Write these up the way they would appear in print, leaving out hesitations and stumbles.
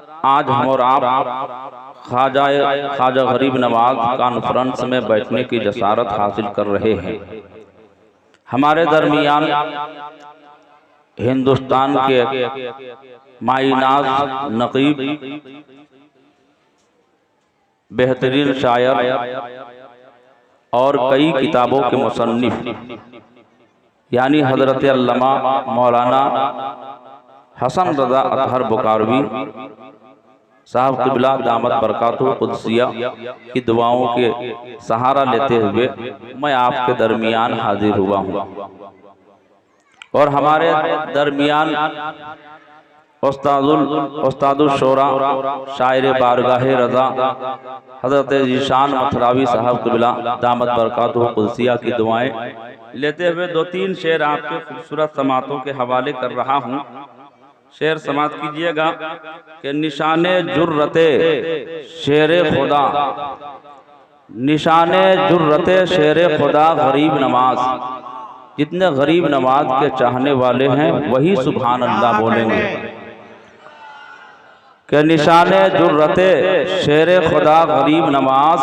आज हम और आप ख्वाजा गरीब नवाज कॉन्फ्रेंस में बैठने की जसारत हासिल कर रहे हैं। हमारे दरमियान हिंदुस्तान के माइनाज नकीब, बेहतरीन शायर और कई किताबों के मुसन्निफ यानी हजरत अल्लामा मौलाना हसन रजा अतहर बुखारवी साहब क़िबला दामत बरकातुहु क़ुद्सिया की दुआओं के सहारा लेते हुए मैं आपके दरमियान हाजिर हुआ हूँ। और हमारे दरमियान उस्तादुल शोरा शायर बारगाह रज़ा हज़रत ज़ीशान मथरावी साहब क़िबला दामत बरकातुहु क़ुद्सिया की दुआएं लेते हुए दो तीन शेर आपके खूबसूरत समातों के हवाले कर रहा हूँ। शेर समात कीजिएगा कि निशाने जुर्रते शेर खुदा, निशाने जुर्रते शेर खुदा गरीब नवाज। जितने गरीब नवाज के चाहने वाले हैं वही सुभान अल्लाह बोलेंगे कि निशाने जुर्रते शेर खुदा गरीब नवाज,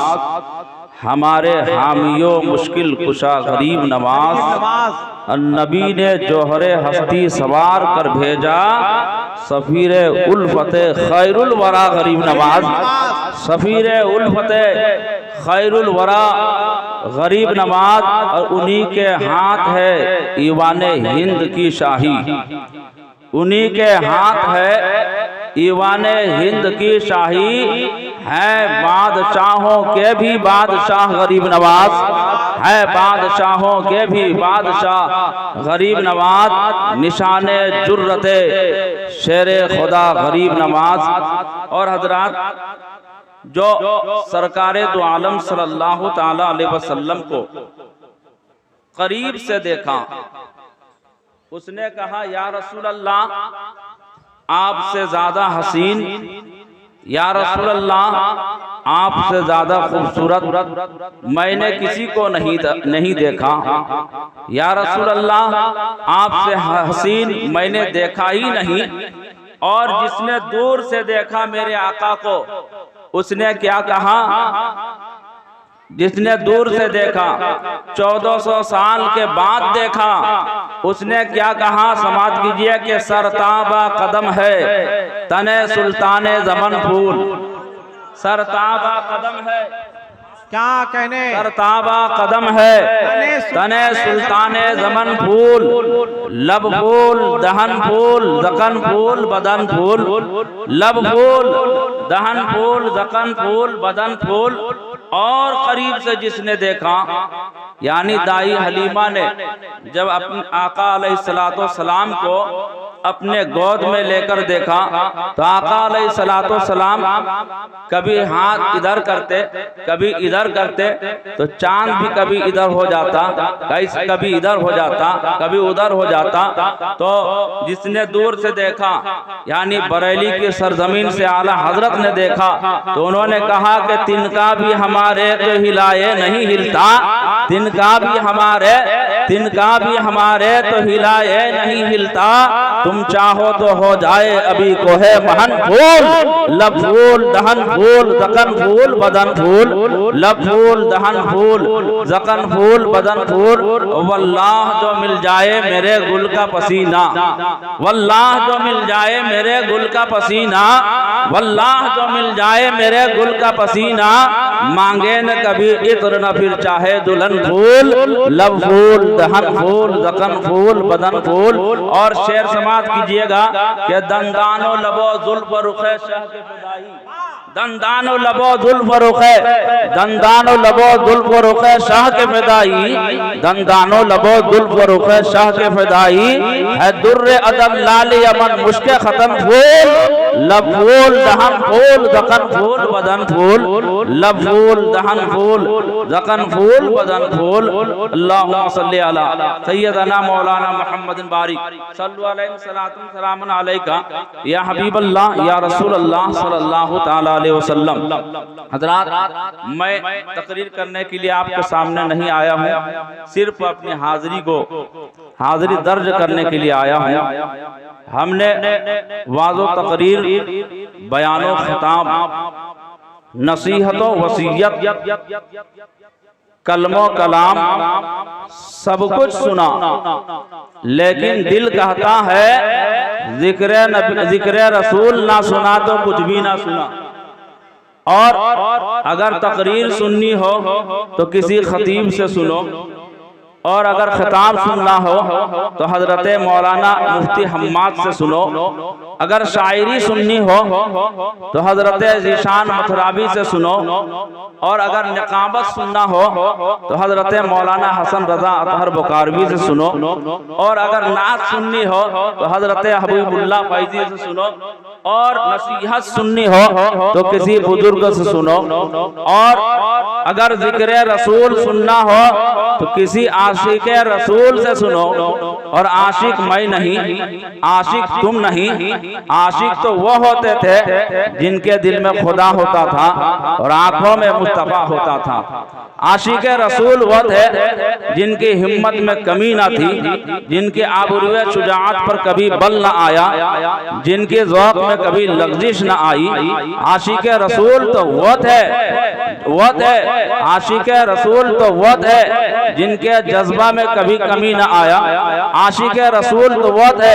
हमारे हामियों मुश्किल कुशा गरीब नवाज। नबी ने जोहरे हस्ती सवार कर भेजा, सफीरे उल्फते खैरुल वरा गरीब नवाज। सफीरे उल्फते खैरुल वरा गरीब नवाज। और उन्हीं के हाथ है ईवाने हिंद की शाही, उन्हीं के हाथ है ईवाने हिंद की शाही। है बादशाहों के भी बादशाह गरीब नवाज, है बादशाहों के भी बादशाह गरीब नवाज। निशाने जुर्रते शेर खुदा गरीब नवाज। और हजरात, जो सरकारे दो आलम सल्लल्लाहु ताला अलैहि वसल्लम को करीब से देखा, उसने कहा या रसूल अल्लाह, आपसे ज्यादा हसीन, या रसूल अल्लाह आपसे ज्यादा खूबसूरत मैंने किसी को नहीं देखा। या रसूल अल्लाह आपसे हसीन मैंने देखा ही नहीं। और जिसने दूर से देखा मेरे आका को, उसने क्या कहा? जिसने दूर से देखा 1400 साल के बाद देखा, उसने क्या कहा? समात कीजिए कि सरताबा कदम है तने सुल्ताने ज़मन फूल। सरताबा कदम है, क्या कहने? सरताबा कदम है तने सुल्ताने ज़मन फूल। लब फूल दहन फूल ज़कन फूल बदन फूल। लब फूल दहन फूल ज़कन फूल बदन फूल। और करीब से जिसने देखा, यानी दाई हलीमा ने जब अपने आका अलैहिस्सलातो सलाम को अपने गोद में लेकर देखा, तो आका अलैहिस्सलातो सलाम कभी हाथ इधर करते कभी इधर करते, तो चांद भी कभी इधर हो जाता, कभी इधर हो जाता, कभी उधर हो जाता। तो जिसने दूर से देखा, यानी बरेली की सरजमीन से आला हजरत ने देखा, तो उन्होंने कहा कि तिनका भी हमारे तो हिलाए नहीं हिलता, तिनका भी हमारे तो हिलाए नहीं हिलता। तुम चाहो तो हो जाए अभी को है महन फूल। लब फूल दहन फूल ज़कन फूल बदन फूल। लब फूल दहन फूल ज़कन फूल बदन फूल। वल्लाह जो मिल जाए मेरे गुल का पसीना, वल्लाह जो मिल जाए मेरे गुल का पसीना, वल्लाह जो मिल जाए मेरे गुल का पसीना। मांगे न कभी इत्र न फिर चाहे दुल्हन फूल। लब फूल दहन फूल ज़कन फूल बदन फूल। और शेर समात कीजिएगा कि दंदानो लबो जुल्फ रुखे शाह के फिदाई। दंदानो लबो जुल्फ रुखे, दंदानो लबो जुल्फ रुखे शाह के फिदाई। दंदानो लबो जुल्फ रुखे शाह के फिदाई। है दुर्रे अदम लाली अमन मुश्के खत्म फूल। लब फूल दहन फूल ज़कन फूल बदन फूल। लब फूल दहन फूल ज़कन फूल बदन फूल। अल्लाहुम्मा सल्ली अला सय्यदना मौलाना मुहम्मद बारिक सल्लु अलैहि सलातुन सलामुन अलैका या हबीबल्लाह या रसूलल्लाह सल्लल्लाहु तआला अलैहि वसल्लम। हज़रात, मैं तकरीर करने के लिए आपके सामने नहीं आया हूँ, सिर्फ अपनी हाजिरी दर्ज करने के लिए आया हूँ। हमने वाज़ो तकरीर, बयानो खिताब, नसीहतो वसीयत, कलमो कलाम सब कुछ सुना, लेकिन दिल कहता है जिक्र रसूल ना सुना तो कुछ भी ना सुना। और अगर तकरीर सुननी हो तो किसी खतीब से सुनो, और अगर खिताब सुनना हो तो हजरत मौलाना मुफ्ती हम्माद से सुनो, अगर शायरी सुननी हो तो हजरत ज़ीशान मथुराबी से सुनो, और अगर निकाबत सुनना हो तो हजरत मौलाना हसन रजा अतहर बुखारवी से सुनो, और अगर नात सुननी हो तो हजरत हबीबुल्लाह फैजी से सुनो, और नसीहत सुननी हो तो किसी बुजुर्ग से सुनो, और अगर जिक्र रसूल सुनना हो तो किसी आशिक रसूल से सुनो। और आशिक मैं नहीं, आशिक तुम नहीं, आशिक तो वो होते थे जिनके दिल में खुदा होता था और आंखों में मुस्तफा होता था। आशिक रसूल वो थे जिनकी हिम्मत में कमी ना थी, जिनके आबरूए शुजाअत पर कभी बल न आया, जिनके ज़ौक़ में कभी लग़ज़िश न आई। आशिक रसूल तो वो थे आशिक रसूल तो वो थे जिनके जज्बा में कभी कमी न आया। आशिक रसूल तो वो थे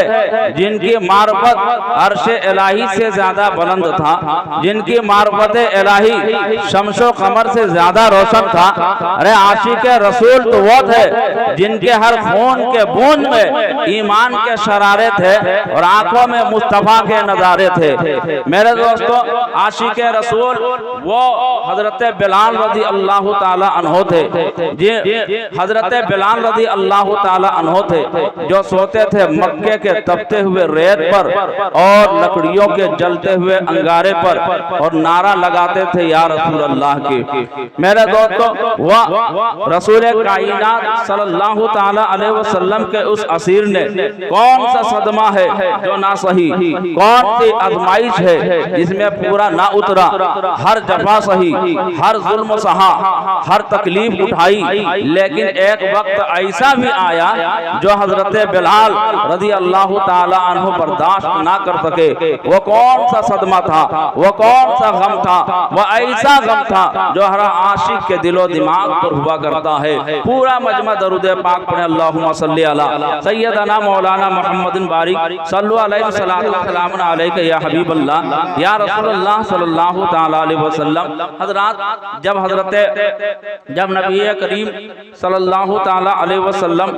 जिनकी मार्फत अर्शे इलाही से ज्यादा बुलंद था, जिनकी मार्फत इलाही शम्सो कमर से ज्यादा रोशन था। अरे आशिक रसूल तो वो थे जिनके हर खून के बूंद में ईमान के शरारे थे और आंखों में मुस्तफा के नजारे थे। मेरे दोस्तों, आशिक रसूल वो हजरत बिलाल रज़ी अल्लाह ताला अन्हो थे, हजरत बिलाल रज़ी अल्लाह ताला अन्हो थे जो सोते थे मक्के के तपते हुए रेत पर और लकड़ियों के जलते हुए अंगारे पर, और नारा लगाते थे या रसूल अल्लाह के। मेरे दोस्तों, वह रसूल कायनात सल्लल्लाहु ताला अलैहि वसल्लम के उस असीर ने कौन सा सदमा है जो ना सही, कौन सी आजमाइश है जिसमें पूरा ना उतरा। हर जफा सही, हर जुल्म सहा, हर तकलीफ उठाई, लेकिन एक वक्त ऐसा भी आया जो हजरत बिलाल रज़ी अल्लाह ताला अन्हु बर्दाश्त ना कर सके। वो कौन सा सदमा था, वो कौन सा गम था? वो ऐसा गम था जो हर आशिक के दिलो दिमाग पर हुआ करता है। पूरा मजमा दरूद पाक पढ़े, अल्लाहुम्मा सल्ली अला सय्यदना मौलाना मुहम्मदिन बारिक सल्लु अलैहि सलातु व सलामुन अलैका या हबीब अल्लाह या रसूलुल्लाह सल्लल्लाहु ताला अलैहि वसल्लम। हजरात, जब नबी करीम सल्लल्लाहु ताला अलैहि वसल्लम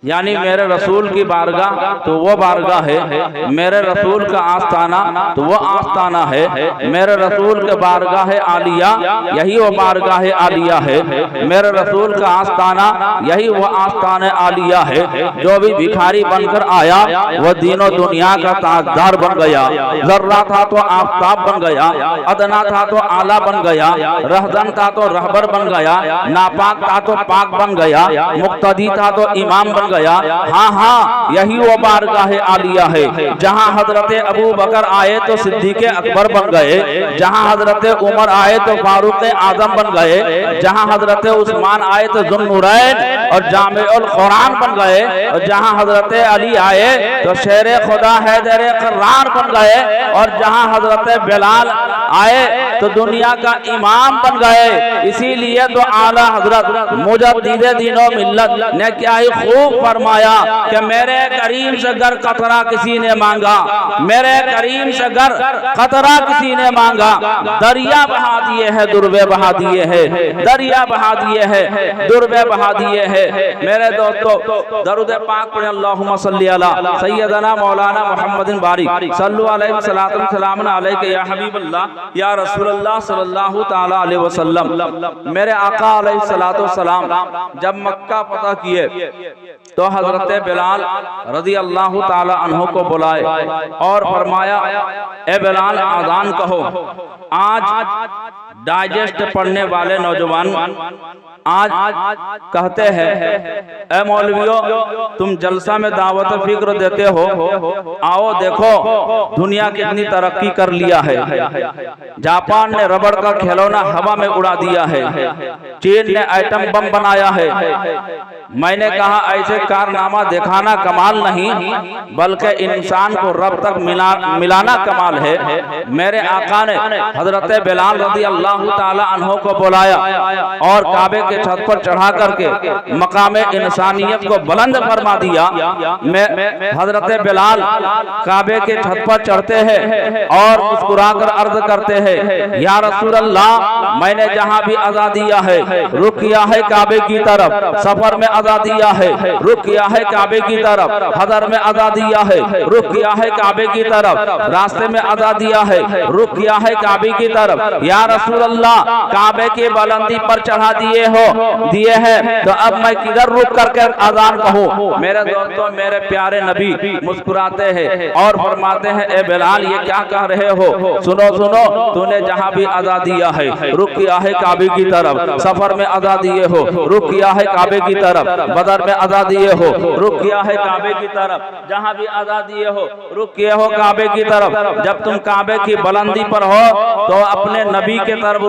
यानी मेरे रसूल की बारगाह तो वो बारगाह है, मेरे रसूल का आस्ताना तो वो आस्ताना है, मेरे रसूल के बारगाह आलिया यही वो बारगाह आलिया है, मेरे रसूल का आस्ताना यही वो आस्ताना आलिया है। जो भी भिखारी बनकर आया वो दीनों दुनिया का ताजदार बन गया। जर्रा था तो आफताब बन गया, अदना था तो आला बन गया, रहजन था तो रहबर बन गया, नापाक था तो पाक बन गया, मुक्तदी था तो इमाम बन गया। हाँ, यही वो बारगाह आलिया है जहाँ हजरत अबू बकर आए तो सिद्दीक अकबर बन गए, जहाँ हजरत उमर आए तो फारूक आजम बन गए, जहाँ हजरत उस्मान आए तो ज़ुन्नुरैन और जामिउल कुरान बन गए, और जहाँ हजरत अली आए तो शेर खुदा हैदर कर्रार बन गए, और जहाँ हजरत बिलाल आए तो दुनिया का इमाम बन गए। इसीलिए तो आला हजरत मुजद्दिद दीनो मिल्लत ने क्या ही खूब फरमाया कि मेरे करीम से गर कतरा किसी ने मांगा, मेरे करीम से गर कतरा किसी ने मांगा, दरिया बहा दिए हैं दुर्बे बहा दिए हैं, दरिया बहा दिए हैं दुर्बे बहा दिए हैं। मेरे दोस्तों, दरूद पाक पढ़े, अल्लाहुम्मा सल्ली अला सय्यदना मौलाना मुहम्मदिन बारिक सल्लु अलैहि सलातु व सलामुन अलैका या हबीबल्लाह या रसूलल्लाह सल्लल्लाहु ताला अलैहि वसल्लम। मेरे आका अलैहि सलातु व सलाम जब मक्का फतह किए तो हजरत बिलाल रज़ी अल्लाह ताला अन्हु को बुलाए और फरमाया, ए बिलाल, आज़ान कहो। आज डाइजेस्ट पढ़ने वाले नौजवान आज कहते हैं, ए मौलवियों, तुम जलसा में दावत फिक्र देते हो, आओ देखो दुनिया कितनी तरक्की कर लिया है। जापान ने रबड़ का खिलौना हवा में उड़ा दिया है, चीन ने एटम बम बनाया है। मैंने कहा ऐसे कारनामा दिखाना कमाल नहीं, बल्कि इंसान को रब तक मिलाना कमाल है। मेरे आका ने हजरत बिलाल रज़ी अल्लाह ताला अन्हो को बुलाया और काबे के छत पर चढ़ा करके मकामे इंसानियत को बुलंद फरमा दिया। मैं हजरत बिलाल काबे के छत पर चढ़ते हैं और मुस्कुराकर अर्ज करते हैं, या रसूल अल्लाह, मैंने जहां भी अज़ा दिया है रुख किया है काबे की तरफ, सफर में अज़ा दिया है रुख किया है काबे की तरफ, हदर में अज़ा दिया है रुख किया है काबे की तरफ, रास्ते में अज़ा दिया है रुख किया है काबे की तरफ। या रसूल अल्लाह, काबे की बुलंदी पर चढ़ा दिए हैं तो अब मैं किधर रुक करके अजान कहूँ? मेरे दोस्तों, मेरे प्यारे नबी मुस्कुराते हैं और फरमाते हैं, ए बिलाल, ये क्या कह रहे हो? सुनो सुनो, तूने जहाँ भी अज़ा दिया है रुक किया है काबे की तरफ, सफर में अज़ा दिए हो रुक किया है काबे की तरफ, बदर में अज़ा दिए हो रुक किया है काबे की तरफ, जहाँ भी अज़ा दिए हो रुक किए हो काबे की तरफ। जब तुम काबे की बुलंदी पर हो तो अपने नबी के तरफ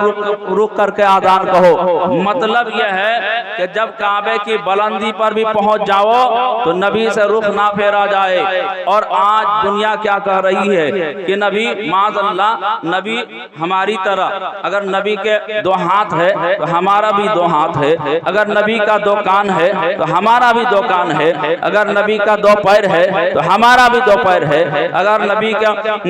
रुक करके आज़ान कहो। मतलब यह है कि जब काबे की बुलंदी पर भी पहुंच जाओ तो नबी से रुख ना फेरा जाए। और आज दुनिया क्या कह रही है कि नबी माज़अल्लाह, नबी हमारी तरह, अगर नबी के दो हाथ है तो हमारा भी दो हाथ है, अगर नबी का दो कान है तो हमारा भी दो कान है, अगर नबी का दो पैर है तो हमारा भी दो पैर है, अगर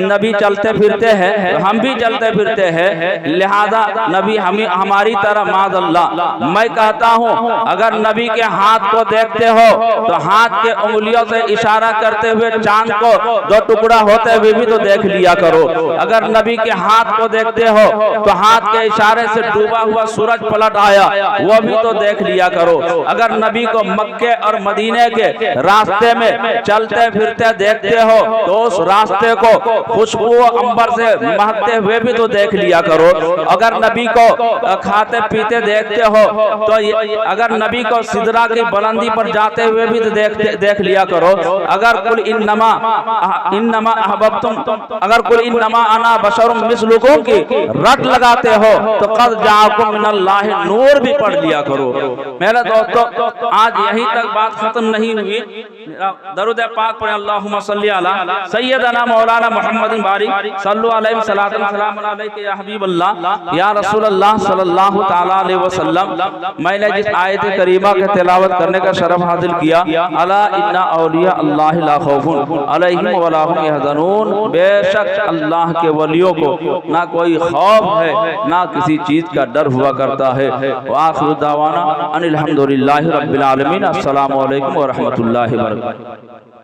नबी चलते फिरते हैं तो हम भी चलते फिरते हैं, लिहाजा नबी हमारी तरह माज़अल्लाह। मैं कहता हूँ, अगर नबी के हाथ को देखते हो तो हाथ के उंगलियों से इशारा करते हुए चांद को दो टुकड़ा होते हुए भी तो देख लिया करो। अगर नबी के हाथ को देखते हो तो हाथ के इशारे से डूबा हुआ सूरज पलट आया, वो भी तो देख लिया करो। अगर नबी को मक्के और मदीने के रास्ते में चलते फिरते देखते हो तो उस रास्ते को खुशबू अंबर से महकते हुए भी तो देख लिया करो। अगर नबी को खाते पीते देखते हो तो अगर नबी को सिदरा की बुलंदी पर जाते हुए भी तो देख लिया करो। अगर कुल इन्नमा अहबब्तुम, अगर कुल इन्नमा अना बशरुम मिस्लुकुम की रट लगाते हो तो क़द जाअकुम मिनल्लाहि नूर भी पढ़ लिया करो। मेरे दोस्तों, आज यहीं तक बात खत्म नहीं हुई। दरूद पाक पढ़े, अल्लाहुम्मा सल्ली अला सय्यदना मौलाना मुहम्मदिन बारिक सल्लु अलैहि सलातन सलामुन अलैका या हबीबल्लाह या रसूलल्लाह सल्लल्लाहु तआला अलैहि वसल्लम। मैंने जिस आयत करीमा के तिलावत करने का शरफ हासिल किया, अला इन्ना औलिया अल्लाह ला खौफुन अलैहिम वला हुम यहज़नून, बेशक अल्लाह के वलियों को ना कोई खौफ है ना किसी चीज का डर हुआ करता है। व आखिरु दावाना अनिल हम्दुलिल्लाहि रब्बिल आलमीन। अस्सलामु अलैकुम व रहमतुल्लाहि व बरकातुहू।